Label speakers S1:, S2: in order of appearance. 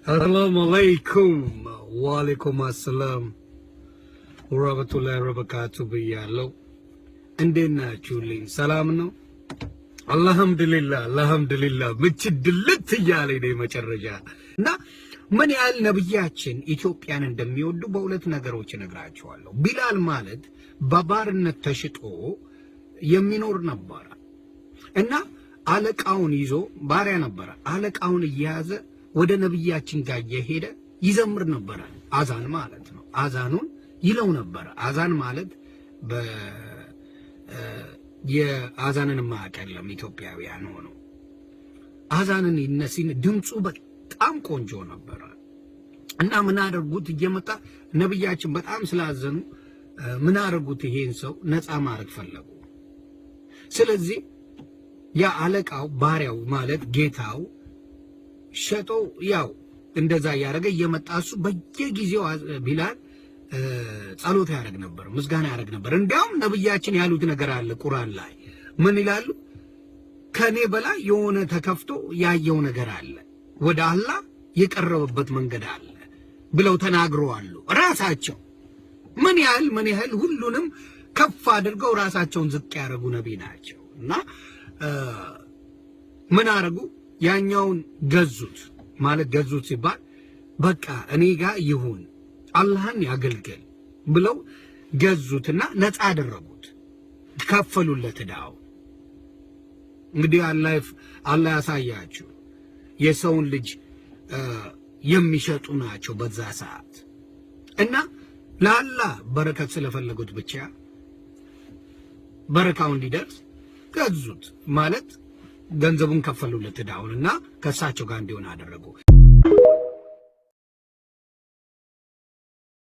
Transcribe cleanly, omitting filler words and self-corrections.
S1: السلام عليكم وعليكم السلام ورحمة الله وبركاته ብያለሁ እንዴት ናችሁልኝ ሰላም ነው አልহামዱሊላህ ምችድልት እያለኝ ነው መጨረሻ እና ምን ያህል ነብያችን ኢትዮጵያን እንደሚወዱ በሁለት ነገሮች እነግራችኋለሁ ቢላል ማለት በባርነት ተሽጦ የሚኖር ነበር እና አለቃውን ይዞ ባሪያ ነበር አለቃውን እያያዘ ወደ ነብያችን ጋር እየሄደ ይዘምር ነበር አዛን ማለት ነው አዛኑን ይለው ነበር አዛን ማለት የአዛንን ማቀለም ኢትዮጵያውያን ሆኖ አዛንን ይነሲን ድምጹ በጣም ቆንጆ ነበር እና ምን አደረጉት እየመጣ ነብያችን በጣም ስላዘኑ ምን አደረጉት ይሄን ሰው ነፃ ማድረግ ፈለጉ ስለዚህ ያ አለቃው ባሪያው ማለት ጌታው ሸጦ ያው እንደዛ ያረገ እየመጣሱ በየጊዜው ቢላል ጸሎት ያደርግ ነበር ምስጋና ያደርግ ነበር እንዲያውም ነብያችን ያሉት ነገር አለ ቁርአን ላይ ምን ይላሉ ከኔ በላይ የሆነ ተከፍቶ ያየው ነገር አለ ወደ አላህ የቀረበበት መንገድ አለ ብለው ተናግረዋል ራሳቸው ምን ያህል ሁሉንም ከፍ አድርገው ራሳቸውን ዝቅ ያደርጉ ነብይ ናቸው እና ምን አረጉ ያኛውን ገዙት ማለት ገዙት ሲባል በቃ እኔ ጋር ይሁን አላህን ያገልግል ብለው ገዙትና ነፃ አደረጉት ከፈሉለት ዳው እንግዲህ አላህ ያሳያችሁ የሰውን ልጅ የሚሸጡ ናቸው በዛ ሰዓት እና ለአላህ በረከት ስለፈለጉት ብቻ በረካው እንዲደርስ ገዙት ማለት ገንዘቡን ከፈሉለት ዳውንና ከሳቸው ጋር እንዲሆን አደረጉ